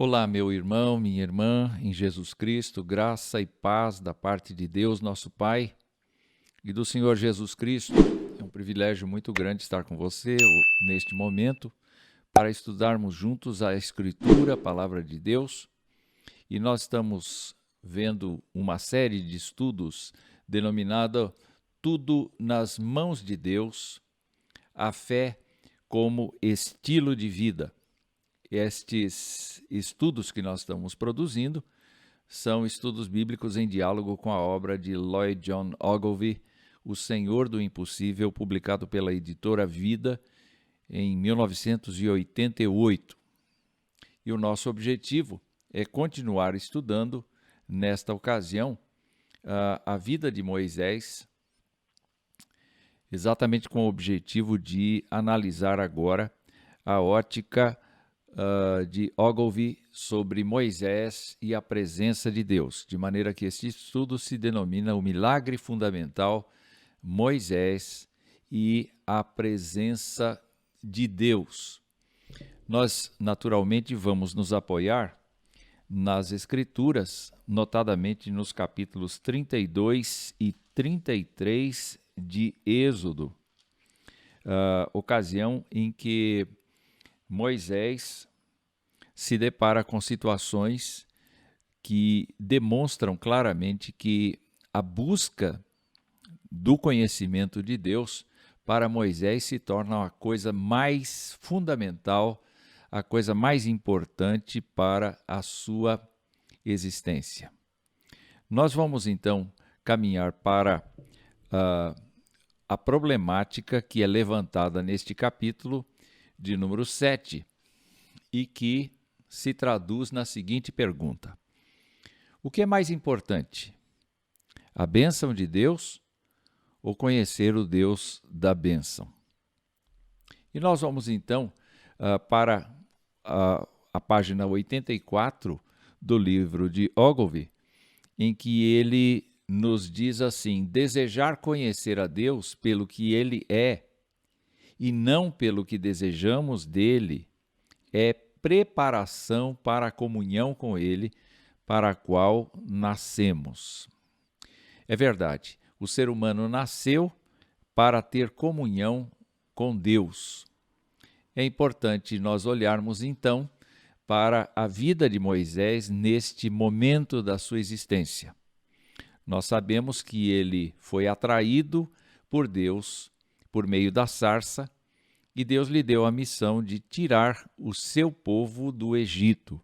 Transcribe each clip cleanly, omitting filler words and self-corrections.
Olá, meu irmão, minha irmã, em Jesus Cristo, graça e paz da parte de Deus, nosso Pai, e do Senhor Jesus Cristo. É um privilégio muito grande estar com você neste momento para estudarmos juntos a Escritura, a Palavra de Deus. E nós estamos vendo uma série de estudos denominada Tudo nas Mãos de Deus, a fé como estilo de vida. Estes estudos que nós estamos produzindo são estudos bíblicos em diálogo com a obra de Lloyd John Ogilvie, O Senhor do Impossível, publicado pela editora Vida em 1988. E o nosso objetivo é continuar estudando, nesta ocasião, a vida de Moisés, exatamente com o objetivo de analisar agora a ótica de Ogilvie sobre Moisés e a presença de Deus, de maneira que este estudo se denomina o milagre fundamental Moisés e a presença de Deus. Nós, naturalmente, vamos nos apoiar nas Escrituras, notadamente nos capítulos 32 e 33 de Êxodo, ocasião em que Moisés se depara com situações que demonstram claramente que a busca do conhecimento de Deus para Moisés se torna a coisa mais fundamental, a coisa mais importante para a sua existência. Nós vamos então caminhar para a problemática que é levantada neste capítulo de número 7 e que se traduz na seguinte pergunta: o que é mais importante? A bênção de Deus ou conhecer o Deus da bênção? E nós vamos então para a página 84 do livro de Ogilvie, em que ele nos diz assim: desejar conhecer a Deus pelo que Ele é e não pelo que desejamos dele é preparação para a comunhão com Ele, para a qual nascemos. É verdade, o ser humano nasceu para ter comunhão com Deus. É importante nós olharmos então para a vida de Moisés neste momento da sua existência. Nós sabemos que ele foi atraído por Deus por meio da sarça, e Deus lhe deu a missão de tirar o seu povo do Egito.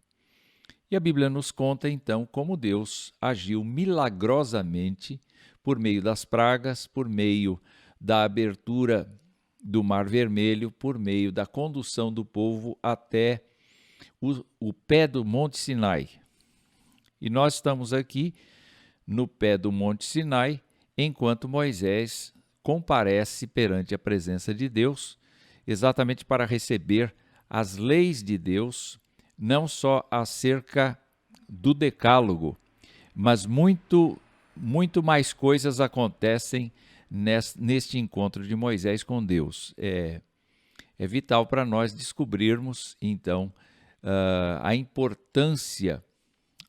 E a Bíblia nos conta então como Deus agiu milagrosamente por meio das pragas, por meio da abertura do Mar Vermelho, por meio da condução do povo até o pé do Monte Sinai. E nós estamos aqui no pé do Monte Sinai, enquanto Moisés comparece perante a presença de Deus, exatamente para receber as leis de Deus, não só acerca do decálogo, mas muito mais coisas acontecem neste encontro de Moisés com Deus. É vital para nós descobrirmos, então, a importância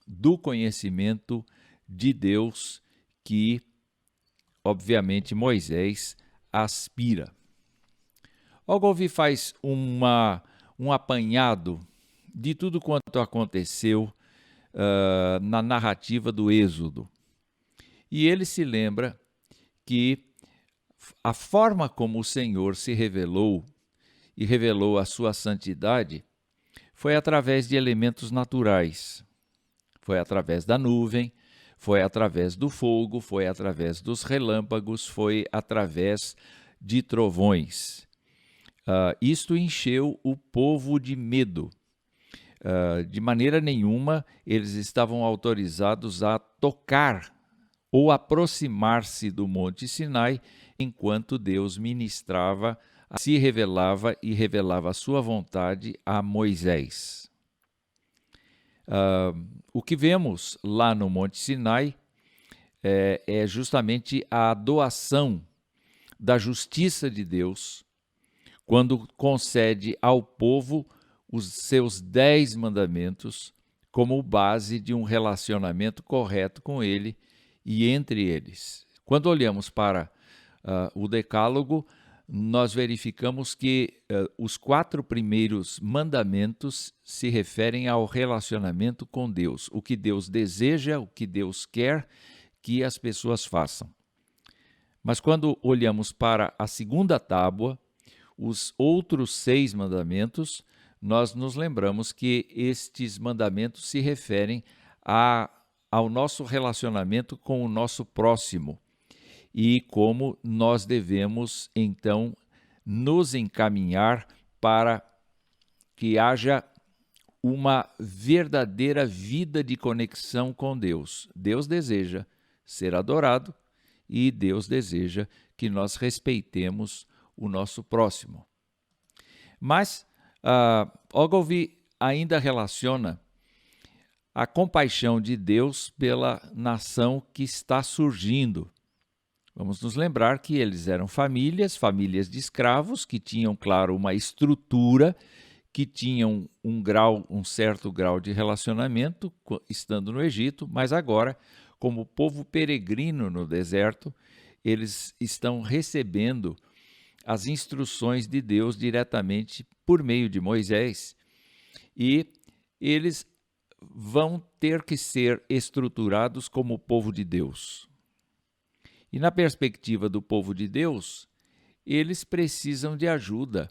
do conhecimento de Deus que, obviamente, Moisés aspira. Ogilvie faz um apanhado de tudo quanto aconteceu na narrativa do Êxodo. E ele se lembra que a forma como o Senhor se revelou e revelou a sua santidade foi através de elementos naturais. Foi através da nuvem, foi através do fogo, foi através dos relâmpagos, foi através de trovões. Isto encheu o povo de medo. De maneira nenhuma eles estavam autorizados a tocar ou aproximar-se do Monte Sinai enquanto Deus ministrava, se revelava e revelava a sua vontade a Moisés. O que vemos lá no Monte Sinai é justamente a doação da justiça de Deus, quando concede ao povo os seus 10 mandamentos, como base de um relacionamento correto com Ele e entre eles. Quando olhamos para o Decálogo, nós verificamos que os 4 primeiros mandamentos se referem ao relacionamento com Deus, o que Deus deseja, o que Deus quer que as pessoas façam. Mas quando olhamos para a segunda tábua, os outros 6 mandamentos, nós nos lembramos que estes mandamentos se referem ao nosso relacionamento com o nosso próximo e como nós devemos, então, nos encaminhar para que haja uma verdadeira vida de conexão com Deus. Deus deseja ser adorado e Deus deseja que nós respeitemos o nosso próximo. Mas Ogilvy ainda relaciona a compaixão de Deus pela nação que está surgindo. Vamos nos lembrar que eles eram famílias de escravos, que tinham, claro, uma estrutura, que tinham um certo grau de relacionamento, estando no Egito, mas agora, como povo peregrino no deserto, eles estão recebendo as instruções de Deus diretamente por meio de Moisés, e eles vão ter que ser estruturados como o povo de Deus. E na perspectiva do povo de Deus, eles precisam de ajuda.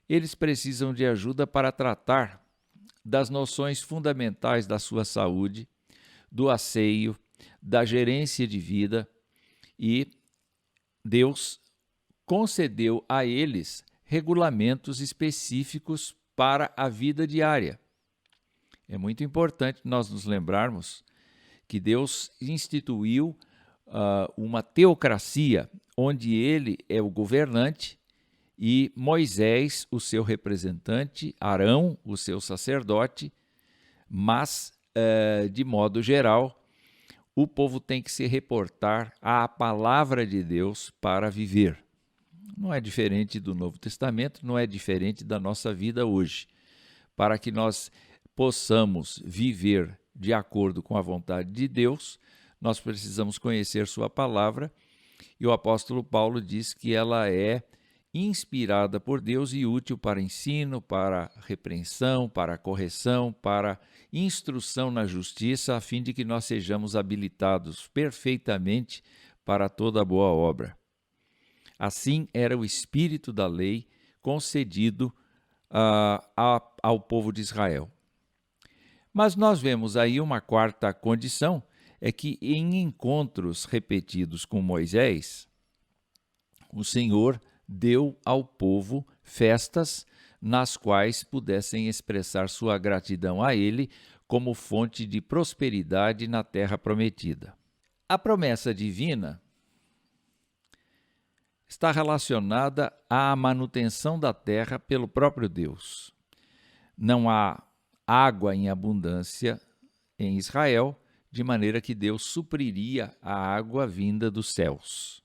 Eles precisam de ajuda para tratar das noções fundamentais da sua saúde, do asseio, da gerência de vida, e Deus concedeu a eles regulamentos específicos para a vida diária. É muito importante nós nos lembrarmos que Deus instituiu uma teocracia, onde ele é o governante e Moisés, o seu representante, Arão, o seu sacerdote, mas, de modo geral, o povo tem que se reportar à palavra de Deus para viver. Não é diferente do Novo Testamento, não é diferente da nossa vida hoje. Para que nós possamos viver de acordo com a vontade de Deus, nós precisamos conhecer sua palavra, e o apóstolo Paulo diz que ela é inspirada por Deus e útil para ensino, para repreensão, para correção, para instrução na justiça, a fim de que nós sejamos habilitados perfeitamente para toda boa obra. Assim era o espírito da lei concedido ao povo de Israel. Mas nós vemos aí uma quarta condição, é que em encontros repetidos com Moisés, o Senhor deu ao povo festas nas quais pudessem expressar sua gratidão a ele como fonte de prosperidade na terra prometida. A promessa divina está relacionada à manutenção da terra pelo próprio Deus. Não há água em abundância em Israel, de maneira que Deus supriria a água vinda dos céus.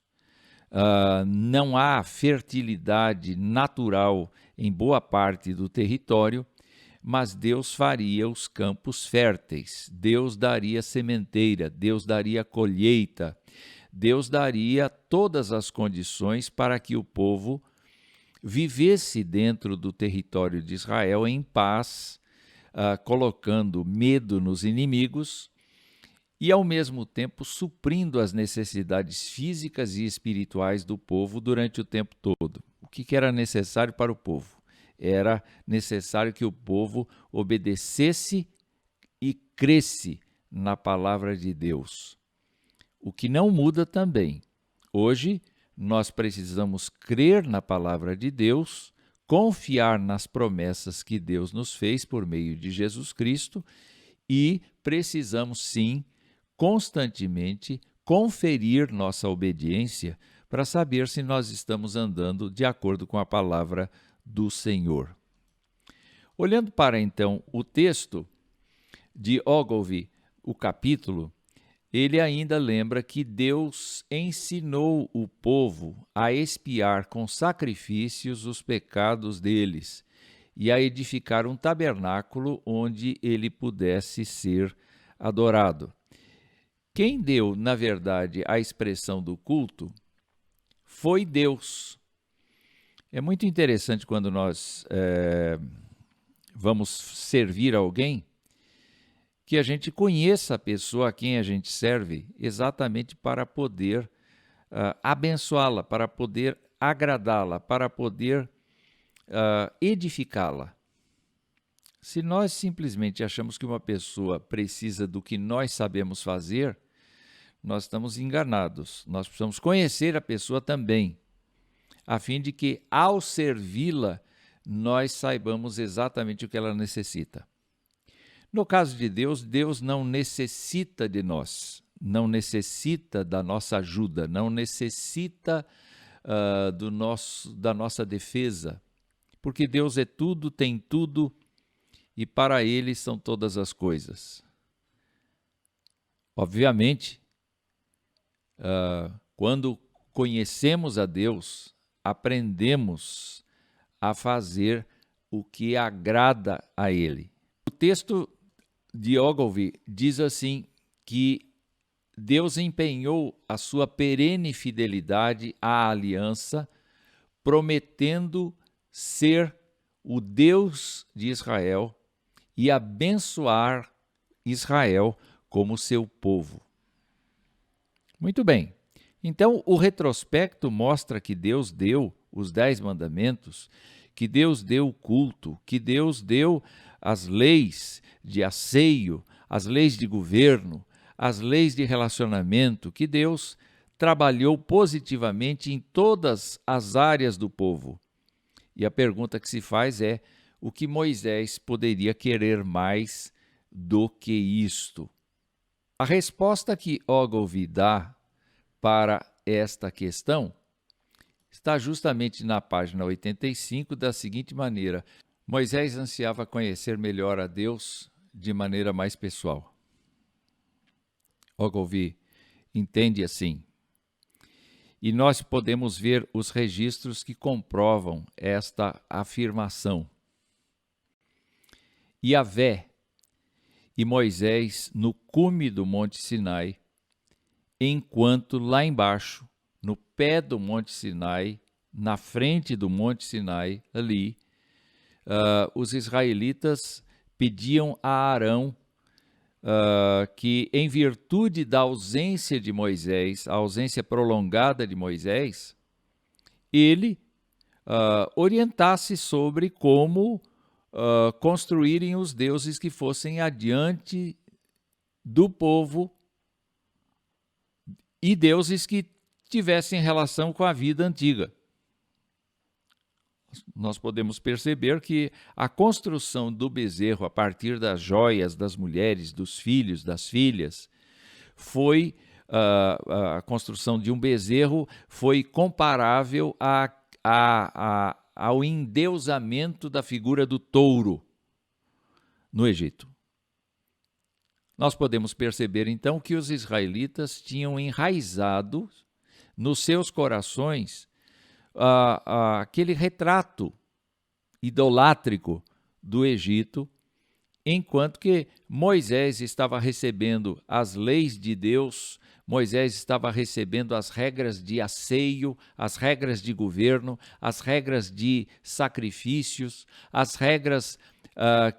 Não há fertilidade natural em boa parte do território, mas Deus faria os campos férteis, Deus daria sementeira, Deus daria colheita, Deus daria todas as condições para que o povo vivesse dentro do território de Israel em paz, colocando medo nos inimigos e, ao mesmo tempo, suprindo as necessidades físicas e espirituais do povo durante o tempo todo. O que era necessário para o povo? Era necessário que o povo obedecesse e cresce na palavra de Deus. O que não muda também. Hoje, nós precisamos crer na palavra de Deus, confiar nas promessas que Deus nos fez por meio de Jesus Cristo e precisamos, sim, constantemente conferir nossa obediência para saber se nós estamos andando de acordo com a palavra do Senhor. Olhando para, então, o texto de Ogilvy, o capítulo, ele ainda lembra que Deus ensinou o povo a expiar com sacrifícios os pecados deles e a edificar um tabernáculo onde ele pudesse ser adorado. Quem deu, na verdade, a expressão do culto foi Deus. É muito interessante quando nós vamos servir alguém, que a gente conheça a pessoa a quem a gente serve exatamente para poder abençoá-la, para poder agradá-la, para poder edificá-la. Se nós simplesmente achamos que uma pessoa precisa do que nós sabemos fazer, nós estamos enganados. Nós precisamos conhecer a pessoa também, a fim de que, ao servi-la, nós saibamos exatamente o que ela necessita. No caso de Deus, Deus não necessita de nós, não necessita da nossa ajuda, não necessita da nossa defesa, porque Deus é tudo, tem tudo e para Ele são todas as coisas. Obviamente, quando conhecemos a Deus, aprendemos a fazer o que agrada a Ele. O texto de Ogilvie diz assim, que Deus empenhou a sua perene fidelidade à aliança, prometendo ser o Deus de Israel e abençoar Israel como seu povo. Muito bem. Então, o retrospecto mostra que Deus deu os 10 mandamentos, que Deus deu o culto, que Deus deu as leis de asseio, as leis de governo, as leis de relacionamento, que Deus trabalhou positivamente em todas as áreas do povo. E a pergunta que se faz é: o que Moisés poderia querer mais do que isto? A resposta que Ogilvie dá para esta questão está justamente na página 85, da seguinte maneira: Moisés ansiava conhecer melhor a Deus de maneira mais pessoal. Ogilvie entende assim. E nós podemos ver os registros que comprovam esta afirmação. Yahvé e Moisés no cume do Monte Sinai, enquanto lá embaixo, no pé do Monte Sinai, na frente do Monte Sinai, ali, os israelitas pediam a Arão que, em virtude da ausência de Moisés, a ausência prolongada de Moisés, ele orientasse sobre como construírem os deuses que fossem adiante do povo e deuses que tivessem relação com a vida antiga. Nós podemos perceber que a construção do bezerro a partir das joias das mulheres, dos filhos, das filhas, foi a construção de um bezerro foi comparável ao endeusamento da figura do touro no Egito. Nós podemos perceber então que os israelitas tinham enraizado nos seus corações aquele retrato idolátrico do Egito, enquanto que Moisés estava recebendo as leis de Deus, Moisés estava recebendo as regras de asseio, as regras de governo, as regras de sacrifícios, as regras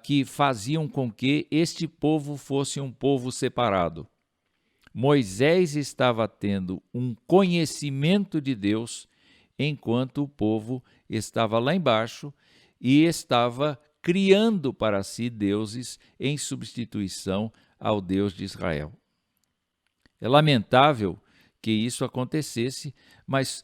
que faziam com que este povo fosse um povo separado. Moisés estava tendo um conhecimento de Deus, enquanto o povo estava lá embaixo e estava criando para si deuses em substituição ao Deus de Israel. É lamentável que isso acontecesse, mas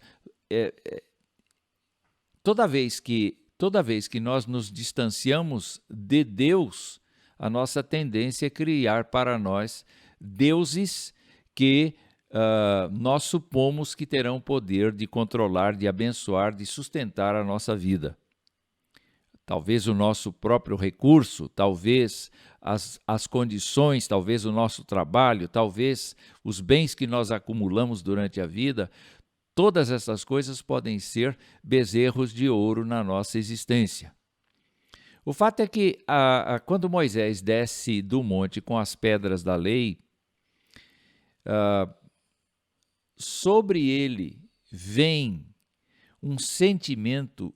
toda vez que nós nos distanciamos de Deus, a nossa tendência é criar para nós deuses que nós supomos que terão poder de controlar, de abençoar, de sustentar a nossa vida. Talvez o nosso próprio recurso, talvez as condições, talvez o nosso trabalho, talvez os bens que nós acumulamos durante a vida, todas essas coisas podem ser bezerros de ouro na nossa existência. O fato é que quando Moisés desce do monte com as pedras da lei, sobre ele vem um sentimento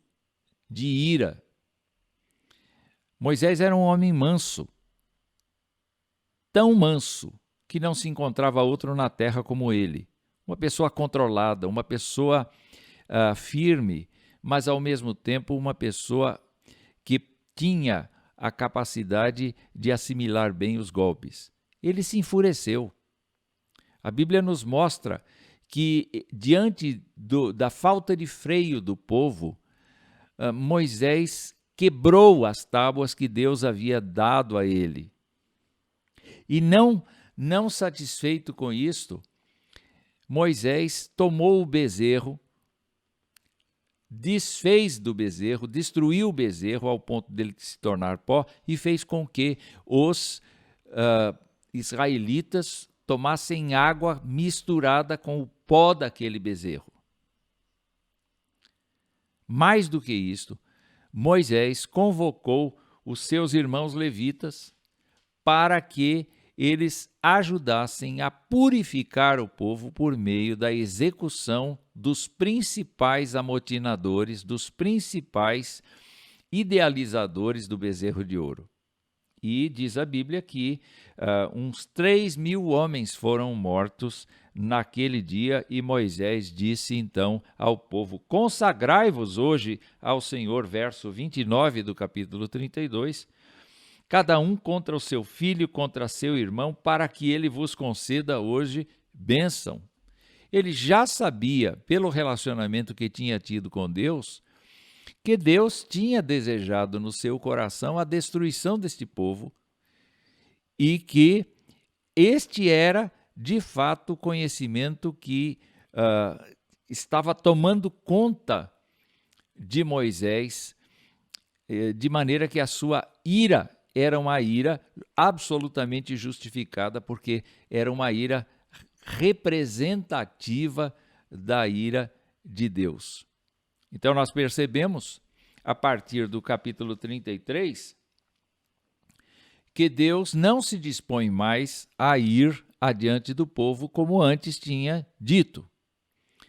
de ira. Moisés era um homem manso, tão manso que não se encontrava outro na terra como ele. Uma pessoa controlada, uma pessoa firme, mas ao mesmo tempo uma pessoa que tinha a capacidade de assimilar bem os golpes. Ele se enfureceu. A Bíblia nos mostra que, diante da falta de freio do povo, Moisés quebrou as tábuas que Deus havia dado a ele. E não satisfeito com isto, Moisés tomou o bezerro, desfez do bezerro, destruiu o bezerro ao ponto dele se tornar pó e fez com que os israelitas tomassem água misturada com o pó daquele bezerro. Mais do que isto, Moisés convocou os seus irmãos levitas para que eles ajudassem a purificar o povo por meio da execução dos principais amotinadores, dos principais idealizadores do bezerro de ouro. E diz a Bíblia que uns 3.000 homens foram mortos naquele dia, e Moisés disse então ao povo: consagrai-vos hoje ao Senhor, verso 29 do capítulo 32, cada um contra o seu filho, contra seu irmão, para que ele vos conceda hoje bênção. Ele já sabia, pelo relacionamento que tinha tido com Deus, que Deus tinha desejado no seu coração a destruição deste povo e que este era, de fato, o conhecimento que estava tomando conta de Moisés, de maneira que a sua ira era uma ira absolutamente justificada, porque era uma ira representativa da ira de Deus. Então nós percebemos, a partir do capítulo 33, que Deus não se dispõe mais a ir adiante do povo como antes tinha dito,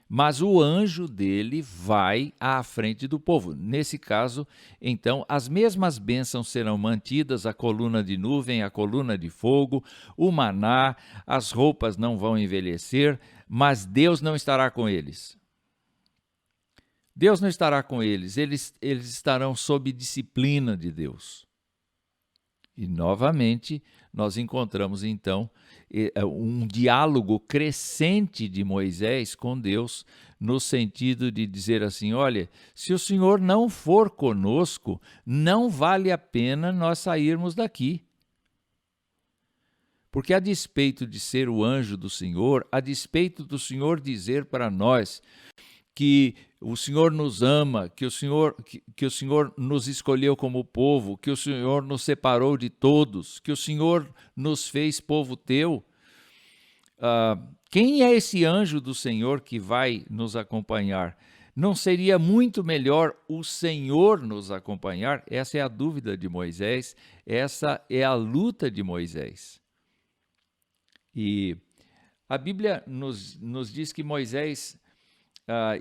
mas o anjo dele vai à frente do povo. Nesse caso, então, as mesmas bênçãos serão mantidas: a coluna de nuvem, a coluna de fogo, o maná, as roupas não vão envelhecer, mas Deus não estará com eles. Deus não estará com eles, eles estarão sob disciplina de Deus. E, novamente, nós encontramos, então, um diálogo crescente de Moisés com Deus, no sentido de dizer assim: olha, se o Senhor não for conosco, não vale a pena nós sairmos daqui. Porque, a despeito de ser o anjo do Senhor, a despeito do Senhor dizer para nós que o Senhor nos ama, que o Senhor nos escolheu como povo, que o Senhor nos separou de todos, que o Senhor nos fez povo teu. Quem é esse anjo do Senhor que vai nos acompanhar? Não seria muito melhor o Senhor nos acompanhar? Essa é a dúvida de Moisés, essa é a luta de Moisés. E a Bíblia nos diz que Moisés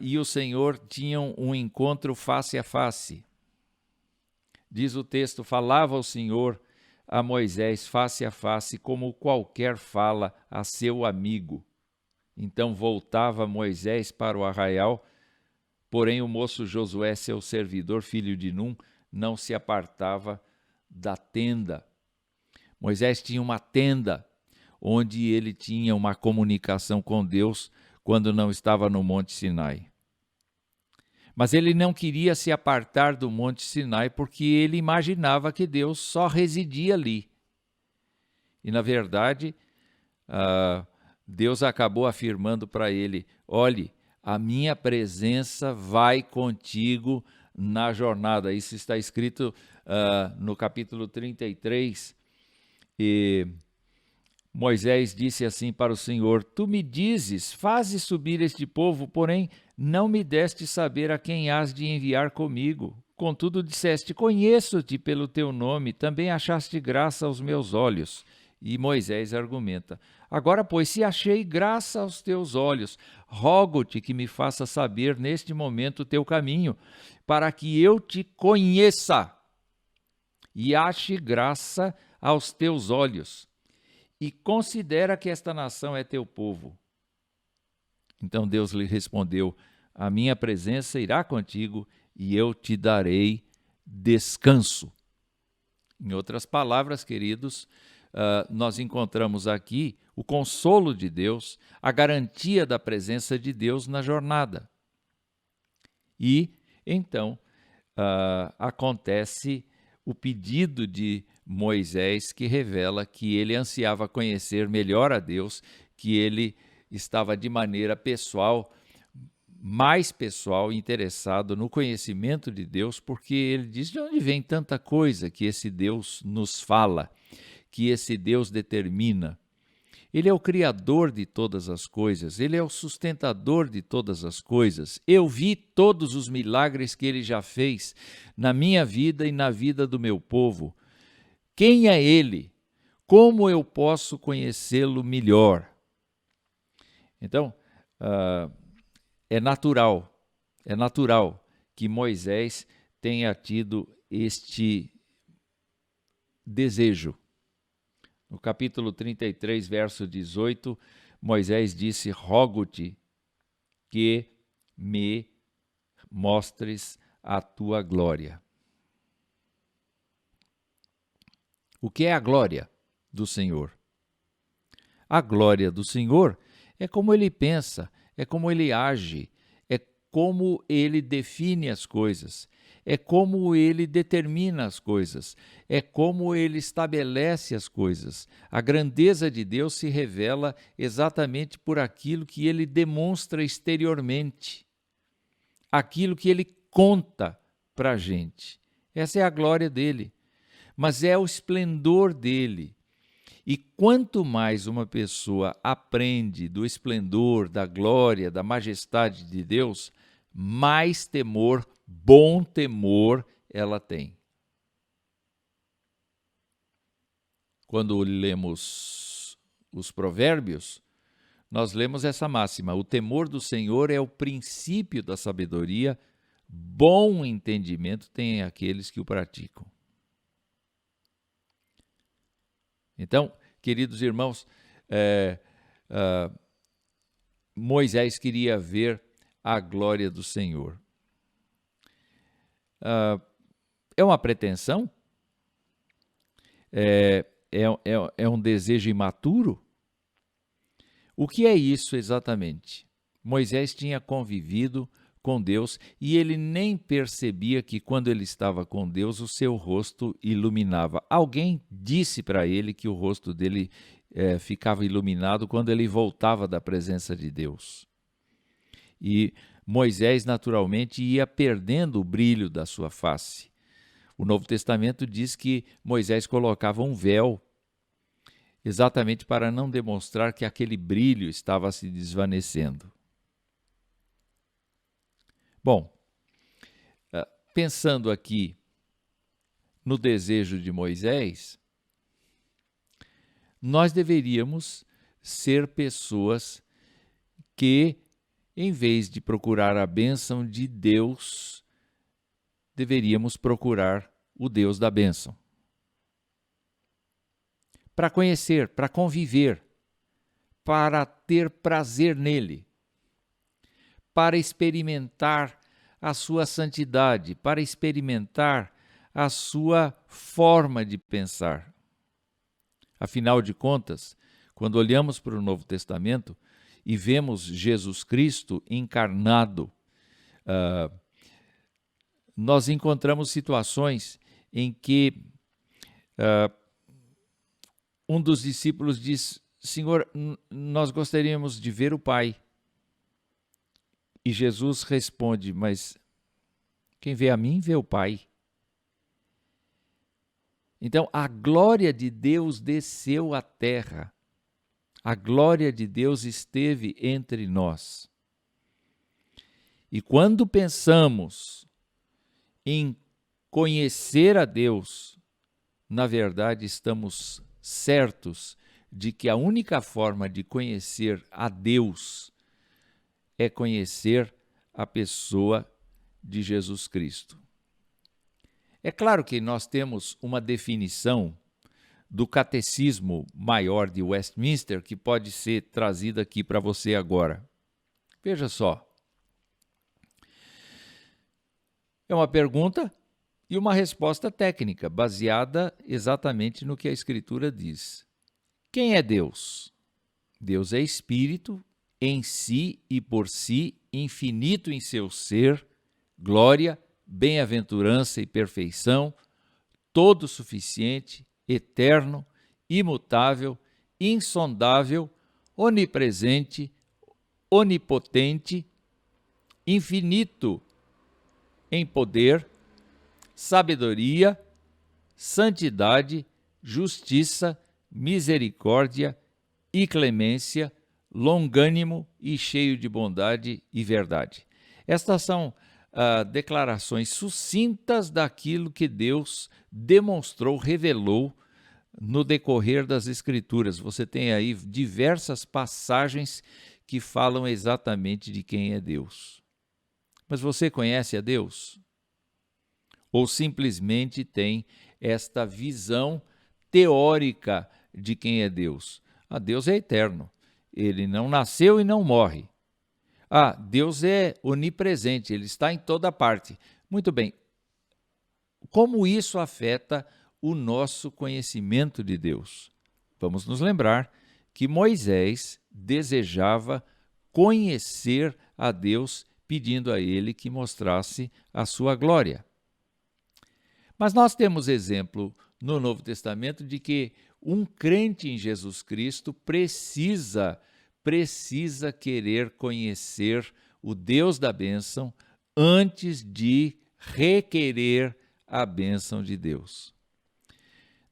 e o Senhor tinham um encontro face a face. Diz o texto: falava o Senhor a Moisés face a face, como qualquer fala a seu amigo. Então voltava Moisés para o arraial, porém o moço Josué, seu servidor, filho de Num, não se apartava da tenda. Moisés tinha uma tenda onde ele tinha uma comunicação com Deus quando não estava no Monte Sinai. Mas ele não queria se apartar do Monte Sinai porque ele imaginava que Deus só residia ali. E, na verdade, Deus acabou afirmando para ele: olhe, a minha presença vai contigo na jornada. Isso está escrito no capítulo 33, e Moisés disse assim para o Senhor: tu me dizes, faze subir este povo, porém não me deste saber a quem hás de enviar comigo. Contudo, disseste: conheço-te pelo teu nome, também achaste graça aos meus olhos. E Moisés argumenta: agora, pois, se achei graça aos teus olhos, rogo-te que me faça saber neste momento o teu caminho, para que eu te conheça e ache graça aos teus olhos. E considera que esta nação é teu povo. Então Deus lhe respondeu: a minha presença irá contigo e eu te darei descanso. Em outras palavras, queridos, nós encontramos aqui o consolo de Deus, a garantia da presença de Deus na jornada. E, então, acontece o pedido de Moisés, que revela que ele ansiava conhecer melhor a Deus, que ele estava de maneira pessoal, mais pessoal, interessado no conhecimento de Deus, porque ele diz: de onde vem tanta coisa que esse Deus nos fala, que esse Deus determina? Ele é o criador de todas as coisas, ele é o sustentador de todas as coisas. Eu vi todos os milagres que ele já fez na minha vida e na vida do meu povo. Quem é ele? Como eu posso conhecê-lo melhor? Então, é natural que Moisés tenha tido este desejo. No capítulo 33, verso 18, Moisés disse: rogo-te que me mostres a tua glória. O que é a glória do Senhor? A glória do Senhor é como ele pensa, é como ele age, é como ele define as coisas, é como ele determina as coisas, é como ele estabelece as coisas. A grandeza de Deus se revela exatamente por aquilo que ele demonstra exteriormente, aquilo que ele conta para a gente. Essa é a glória dele, mas é o esplendor dele. E quanto mais uma pessoa aprende do esplendor, da glória, da majestade de Deus, mais temor, bom temor, ela tem. Quando lemos os Provérbios, nós lemos essa máxima: o temor do Senhor é o princípio da sabedoria, bom entendimento tem aqueles que o praticam. Então, queridos irmãos, Moisés queria ver a glória do Senhor. É uma pretensão? É um desejo imaturo? O que é isso exatamente? Moisés tinha convivido com Deus e ele nem percebia que quando ele estava com Deus o seu rosto iluminava. Alguém disse para ele que o rosto dele ficava iluminado quando ele voltava da presença de Deus. E Moisés naturalmente ia perdendo o brilho da sua face. O Novo Testamento diz que Moisés colocava um véu exatamente para não demonstrar que aquele brilho estava se desvanecendo. Bom, pensando aqui no desejo de Moisés, nós deveríamos ser pessoas que, em vez de procurar a bênção de Deus, deveríamos procurar o Deus da bênção. Para conhecer, para conviver, para ter prazer nele, para experimentar a sua santidade, para experimentar a sua forma de pensar. Afinal de contas, quando olhamos para o Novo Testamento e vemos Jesus Cristo encarnado, nós encontramos situações em que um dos discípulos diz: Senhor, nós gostaríamos de ver o Pai. E Jesus responde: mas quem vê a mim, vê o Pai. Então, a glória de Deus desceu à terra. A glória de Deus esteve entre nós. E quando pensamos em conhecer a Deus, na verdade, estamos certos de que a única forma de conhecer a Deus é conhecer a pessoa de Jesus Cristo. É claro que nós temos uma definição do Catecismo Maior de Westminster que pode ser trazida aqui para você agora. Veja só. É uma pergunta e uma resposta técnica, baseada exatamente no que a Escritura diz. Quem é Deus? Deus é Espírito, em si e por si, infinito em seu ser, glória, bem-aventurança e perfeição, todo suficiente, eterno, imutável, insondável, onipresente, onipotente, infinito em poder, sabedoria, santidade, justiça, misericórdia e clemência, longânimo e cheio de bondade e verdade. Estas são declarações sucintas daquilo que Deus demonstrou, revelou no decorrer das Escrituras. Você tem aí diversas passagens que falam exatamente de quem é Deus. Mas você conhece a Deus? Ou simplesmente tem esta visão teórica de quem é Deus? Deus é eterno. Ele não nasceu e não morre. Deus é onipresente, ele está em toda parte. Muito bem. Como isso afeta o nosso conhecimento de Deus? Vamos nos lembrar que Moisés desejava conhecer a Deus, pedindo a ele que mostrasse a sua glória. Mas nós temos exemplo no Novo Testamento de que um crente em Jesus Cristo precisa querer conhecer o Deus da bênção antes de requerer a bênção de Deus.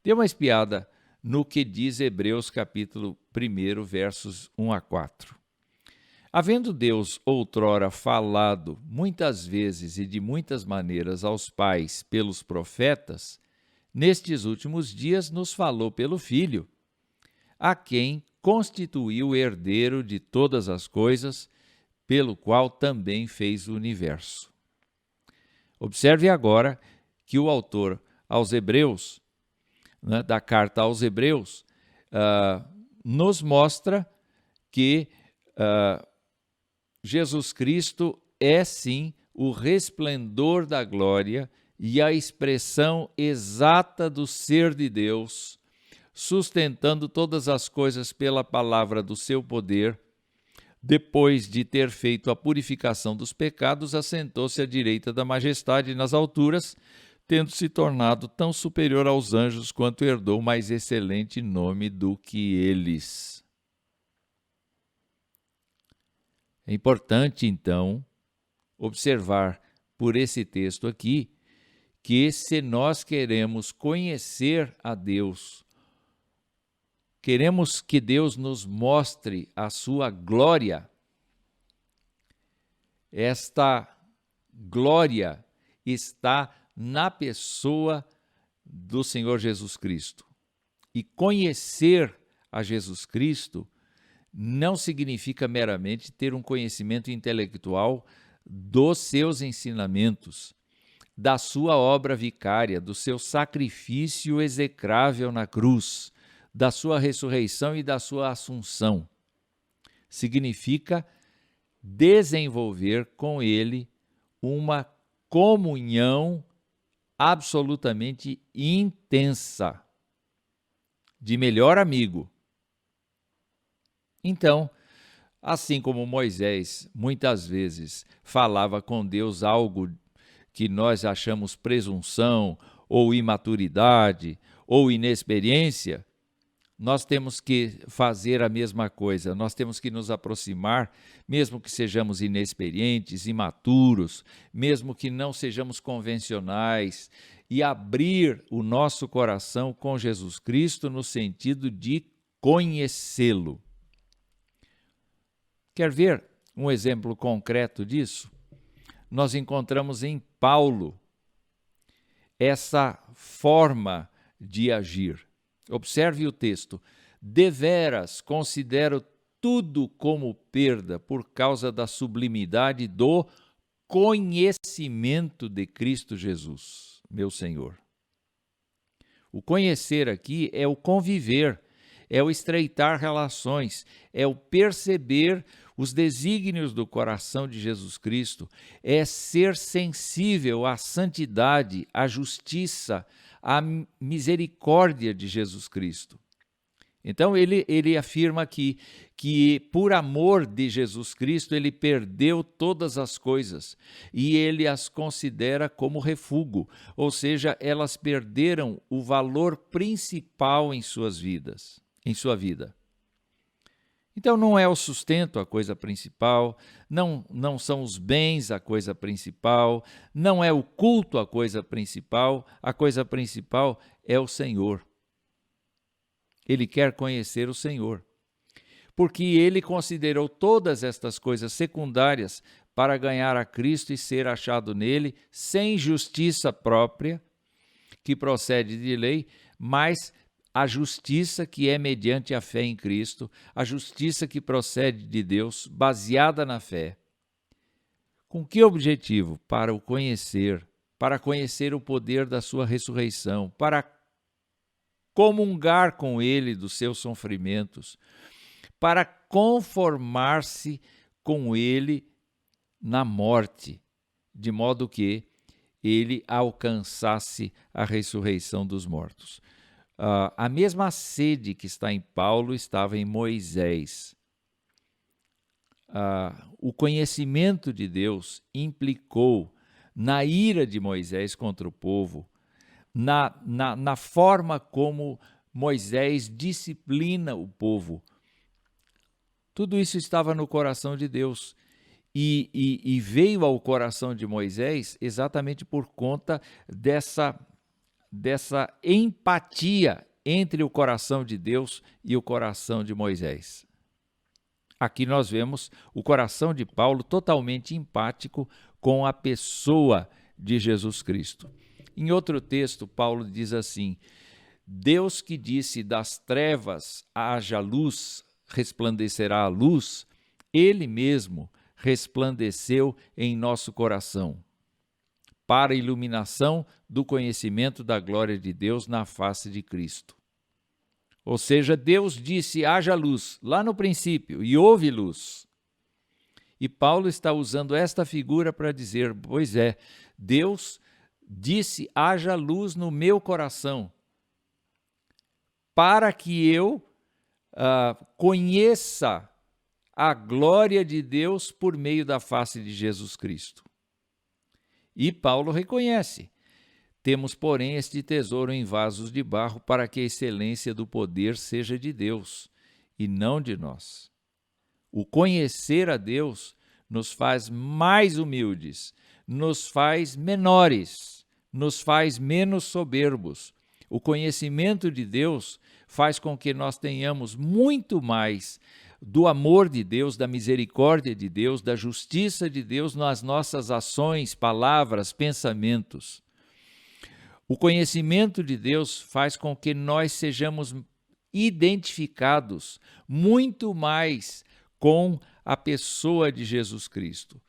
Dê uma espiada no que diz Hebreus capítulo 1, versos 1 a 4. Havendo Deus outrora falado muitas vezes e de muitas maneiras aos pais pelos profetas, nestes últimos dias nos falou pelo Filho, a quem constituiu herdeiro de todas as coisas, pelo qual também fez o universo. Observe agora que o autor aos Hebreus, da carta aos Hebreus, nos mostra que Jesus Cristo é sim o resplendor da glória e a expressão exata do ser de Deus, sustentando todas as coisas pela palavra do seu poder. Depois de ter feito a purificação dos pecados, assentou-se à direita da majestade nas alturas, tendo se tornado tão superior aos anjos quanto herdou mais excelente nome do que eles. É importante, então, observar por esse texto aqui que se nós queremos conhecer a Deus, queremos que Deus nos mostre a sua glória, esta glória está na pessoa do Senhor Jesus Cristo. E conhecer a Jesus Cristo não significa meramente ter um conhecimento intelectual dos seus ensinamentos, da sua obra vicária, do seu sacrifício execrável na cruz, da sua ressurreição e da sua assunção. Significa desenvolver com ele uma comunhão absolutamente intensa, de melhor amigo. Então, assim como Moisés muitas vezes falava com Deus algo que nós achamos presunção, ou imaturidade, ou inexperiência, nós temos que fazer a mesma coisa, nós temos que nos aproximar, mesmo que sejamos inexperientes, imaturos, mesmo que não sejamos convencionais, e abrir o nosso coração com Jesus Cristo no sentido de conhecê-lo. Quer ver um exemplo concreto disso? Nós encontramos em Paulo. essa forma de agir. Observe o texto. Deveras considero tudo como perda por causa da sublimidade do conhecimento de Cristo Jesus, meu Senhor. O conhecer aqui é o conviver, é o estreitar relações, é o perceber os desígnios do coração de Jesus Cristo, é ser sensível à santidade, à justiça, à misericórdia de Jesus Cristo. Então ele afirma aqui que por amor de Jesus Cristo ele perdeu todas as coisas e ele as considera como refúgio, ou seja, elas perderam o valor principal em suas vidas, em sua vida. Então não é o sustento a coisa principal, não são os bens a coisa principal, não é o culto a coisa principal é o Senhor. Ele quer conhecer o Senhor, porque ele considerou todas estas coisas secundárias para ganhar a Cristo e ser achado nele, sem justiça própria, que procede de lei, mas a justiça que é mediante a fé em Cristo, a justiça que procede de Deus, baseada na fé. Com que objetivo? Para o conhecer, para conhecer o poder da sua ressurreição, para comungar com ele dos seus sofrimentos, para conformar-se com ele na morte, de modo que ele alcançasse a ressurreição dos mortos. A mesma sede que está em Paulo estava em Moisés. O conhecimento de Deus implicou na ira de Moisés contra o povo, na forma como Moisés disciplina o povo. Tudo isso estava no coração de Deus e veio ao coração de Moisés exatamente por conta dessa empatia entre o coração de Deus e o coração de Moisés. Aqui nós vemos o coração de Paulo totalmente empático com a pessoa de Jesus Cristo. Em outro texto, Paulo diz assim: Deus que disse das trevas haja luz, resplandecerá a luz, ele mesmo resplandeceu em nosso coração, para a iluminação do conhecimento da glória de Deus na face de Cristo. Ou seja, Deus disse haja luz lá no princípio e houve luz. E Paulo está usando esta figura para dizer, pois é, Deus disse haja luz no meu coração, para que eu conheça a glória de Deus por meio da face de Jesus Cristo. E Paulo reconhece, temos, porém, este tesouro em vasos de barro para que a excelência do poder seja de Deus e não de nós. O conhecer a Deus nos faz mais humildes, nos faz menores, nos faz menos soberbos. O conhecimento de Deus faz com que nós tenhamos muito mais do amor de Deus, da misericórdia de Deus, da justiça de Deus nas nossas ações, palavras, pensamentos. O conhecimento de Deus faz com que nós sejamos identificados muito mais com a pessoa de Jesus Cristo.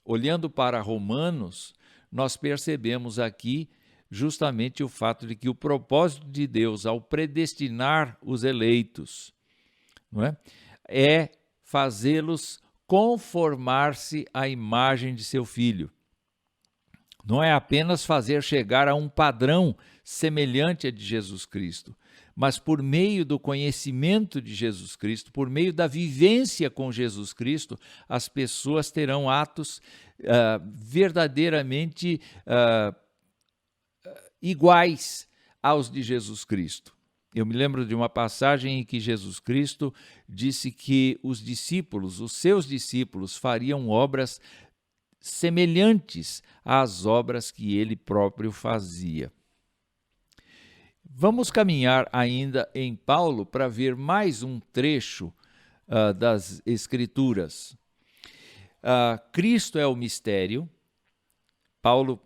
Olhando para Romanos, nós percebemos aqui justamente o fato de que o propósito de Deus ao predestinar os eleitos, não é fazê-los conformar-se à imagem de seu Filho. Não é apenas fazer chegar a um padrão semelhante a de Jesus Cristo, mas por meio do conhecimento de Jesus Cristo, por meio da vivência com Jesus Cristo, as pessoas terão atos verdadeiramente iguais aos de Jesus Cristo. Eu me lembro de uma passagem em que Jesus Cristo disse que os seus discípulos, fariam obras semelhantes às obras que ele próprio fazia. Vamos caminhar ainda em Paulo para ver mais um trecho das Escrituras. Cristo é o mistério. Paulo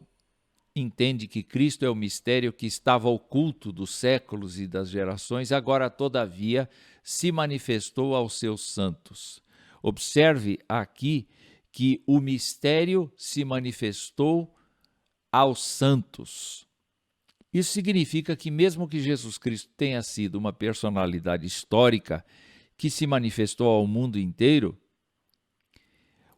entende que Cristo é o mistério que estava oculto dos séculos e das gerações, agora, todavia, se manifestou aos seus santos. Observe aqui que o mistério se manifestou aos santos. Isso significa que, mesmo que Jesus Cristo tenha sido uma personalidade histórica que se manifestou ao mundo inteiro,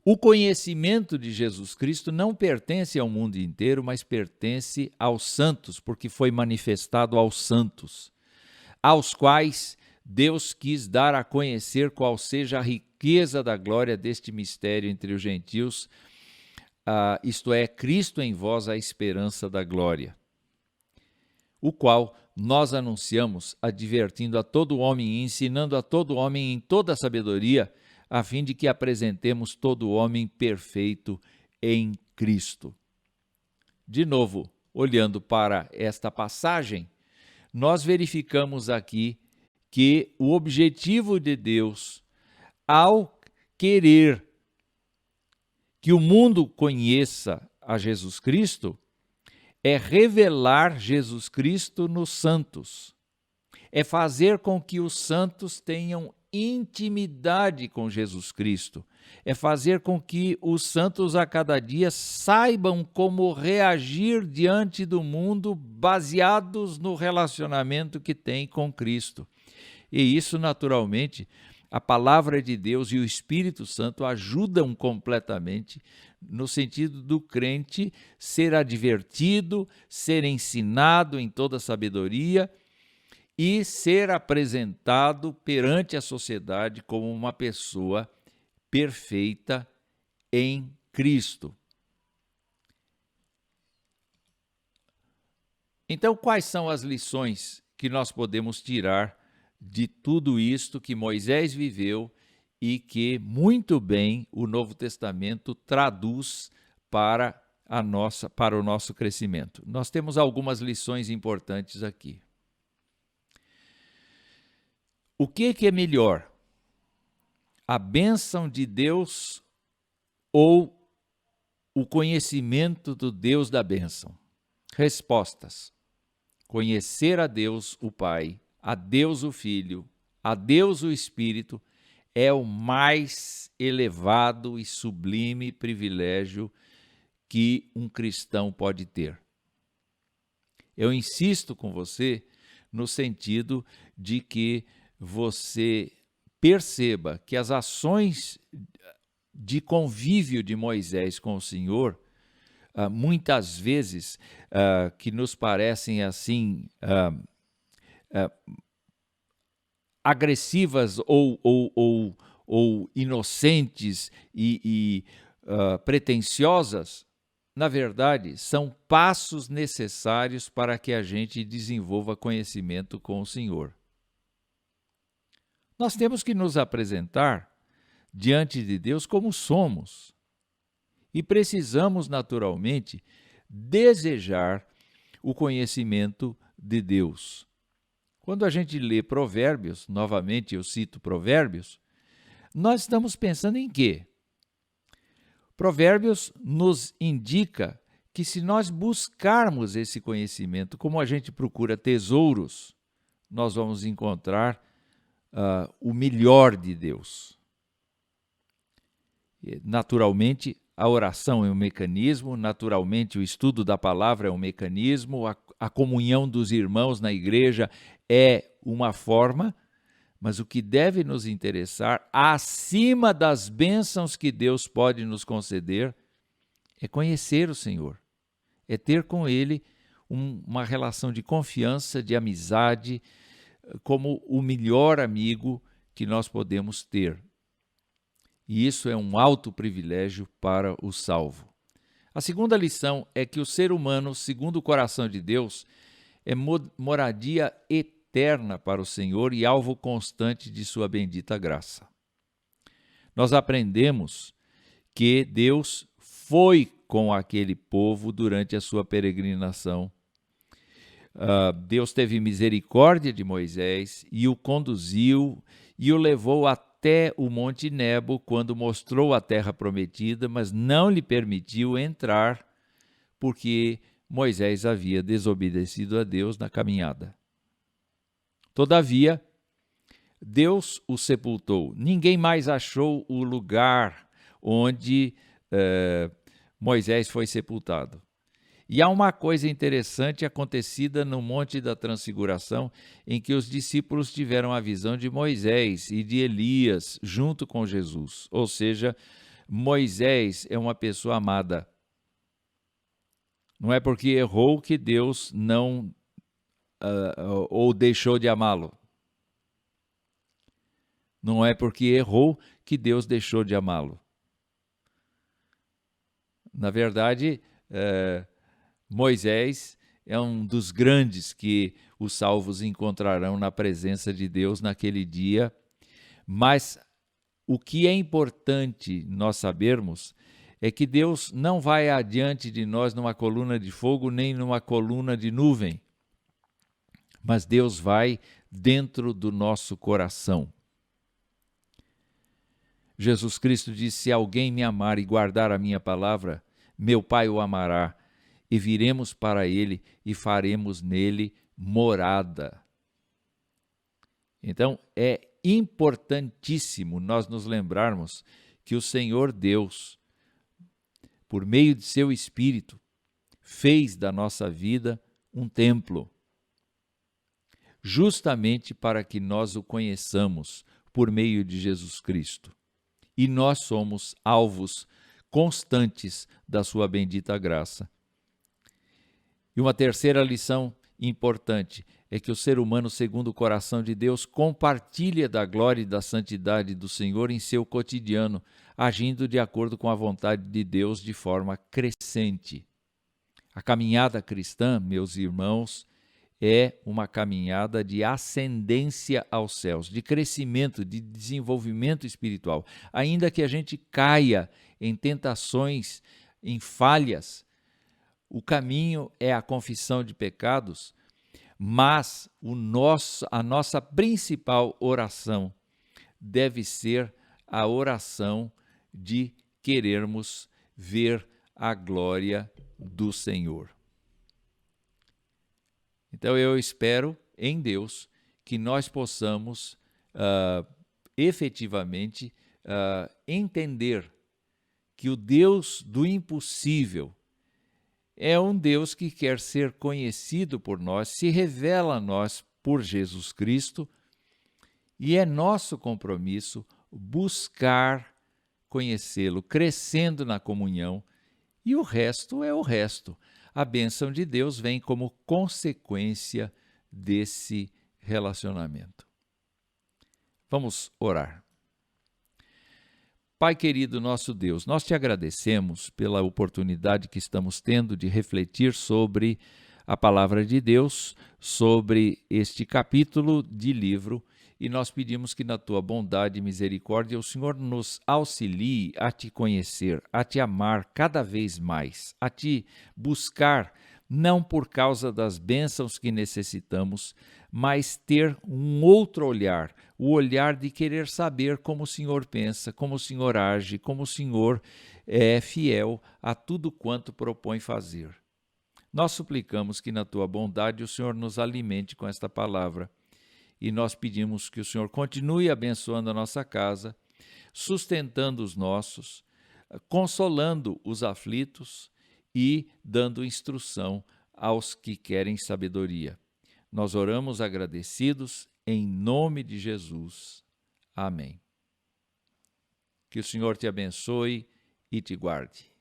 o conhecimento de Jesus Cristo não pertence ao mundo inteiro, mas pertence aos santos, porque foi manifestado aos santos, aos quais Deus quis dar a conhecer qual seja a riqueza da glória deste mistério entre os gentios, isto é, Cristo em vós, a esperança da glória, o qual nós anunciamos, advertindo a todo homem e ensinando a todo homem em toda a sabedoria, a fim de que apresentemos todo homem perfeito em Cristo. De novo, olhando para esta passagem, nós verificamos aqui que o objetivo de Deus, ao querer que o mundo conheça a Jesus Cristo, é revelar Jesus Cristo nos santos, é fazer com que os santos tenham intimidade com Jesus Cristo, é fazer com que os santos a cada dia saibam como reagir diante do mundo baseados no relacionamento que têm com Cristo. E isso, naturalmente, a palavra de Deus e o Espírito Santo ajudam completamente no sentido do crente ser advertido, ser ensinado em toda sabedoria e ser apresentado perante a sociedade como uma pessoa perfeita em Cristo. Então, quais são as lições que nós podemos tirar de tudo isto que Moisés viveu e que muito bem o Novo Testamento traduz para o nosso crescimento? Nós temos algumas lições importantes aqui. O que é melhor? A bênção de Deus ou o conhecimento do Deus da bênção? Respostas: conhecer a Deus o Pai, a Deus o Filho, a Deus o Espírito é o mais elevado e sublime privilégio que um cristão pode ter. Eu insisto com você no sentido de que você perceba que as ações de convívio de Moisés com o Senhor, muitas vezes que nos parecem assim agressivas ou inocentes e pretensiosas, na verdade, são passos necessários para que a gente desenvolva conhecimento com o Senhor. Nós temos que nos apresentar diante de Deus como somos e precisamos, naturalmente, desejar o conhecimento de Deus. Quando a gente lê Provérbios, novamente eu cito Provérbios, nós estamos pensando em quê? Provérbios nos indica que se nós buscarmos esse conhecimento, como a gente procura tesouros, nós vamos encontrar o melhor de Deus. Naturalmente, a oração é um mecanismo, naturalmente, o estudo da palavra é um mecanismo, a comunhão dos irmãos na igreja é uma forma, mas o que deve nos interessar, acima das bênçãos que Deus pode nos conceder, é conhecer o Senhor, é ter com Ele uma relação de confiança, de amizade, como o melhor amigo que nós podemos ter. E isso é um alto privilégio para o salvo. A segunda lição é que o ser humano, segundo o coração de Deus, é moradia eterna para o Senhor e alvo constante de sua bendita graça. Nós aprendemos que Deus foi com aquele povo durante a sua peregrinação. Deus teve misericórdia de Moisés e o conduziu e o levou até o Monte Nebo quando mostrou a terra prometida, mas não lhe permitiu entrar porque Moisés havia desobedecido a Deus na caminhada. Todavia, Deus o sepultou. Ninguém mais achou o lugar onde Moisés foi sepultado. E há uma coisa interessante acontecida no Monte da Transfiguração, em que os discípulos tiveram a visão de Moisés e de Elias junto com Jesus. Ou seja, Moisés é uma pessoa amada. Não é porque errou que Deus não ou deixou de amá-lo. Não é porque errou que Deus deixou de amá-lo. Na verdade, Moisés é um dos grandes que os salvos encontrarão na presença de Deus naquele dia, mas o que é importante nós sabermos é que Deus não vai adiante de nós numa coluna de fogo nem numa coluna de nuvem, mas Deus vai dentro do nosso coração. Jesus Cristo disse: se alguém me amar e guardar a minha palavra, meu Pai o amará, e viremos para ele e faremos nele morada. Então, é importantíssimo nós nos lembrarmos que o Senhor Deus, por meio de seu Espírito, fez da nossa vida um templo, justamente para que nós o conheçamos por meio de Jesus Cristo. E nós somos alvos constantes da sua bendita graça. E uma terceira lição importante é que o ser humano, segundo o coração de Deus, compartilha da glória e da santidade do Senhor em seu cotidiano, agindo de acordo com a vontade de Deus de forma crescente. A caminhada cristã, meus irmãos, é uma caminhada de ascendência aos céus, de crescimento, de desenvolvimento espiritual. Ainda que a gente caia em tentações, em falhas, o caminho é a confissão de pecados, mas a nossa principal oração deve ser a oração de querermos ver a glória do Senhor. Então eu espero em Deus que nós possamos efetivamente entender que o Deus do impossível é um Deus que quer ser conhecido por nós, se revela a nós por Jesus Cristo, e é nosso compromisso buscar conhecê-lo, crescendo na comunhão, e o resto é o resto. A bênção de Deus vem como consequência desse relacionamento. Vamos orar. Pai querido, nosso Deus, nós te agradecemos pela oportunidade que estamos tendo de refletir sobre a palavra de Deus, sobre este capítulo de livro, e nós pedimos que na tua bondade e misericórdia o Senhor nos auxilie a te conhecer, a te amar cada vez mais, a te buscar, não por causa das bênçãos que necessitamos, mas ter um outro olhar, o olhar de querer saber como o Senhor pensa, como o Senhor age, como o Senhor é fiel a tudo quanto propõe fazer. Nós suplicamos que na tua bondade o Senhor nos alimente com esta palavra, e nós pedimos que o Senhor continue abençoando a nossa casa, sustentando os nossos, consolando os aflitos e dando instrução aos que querem sabedoria. Nós oramos agradecidos em nome de Jesus. Amém. Que o Senhor te abençoe e te guarde.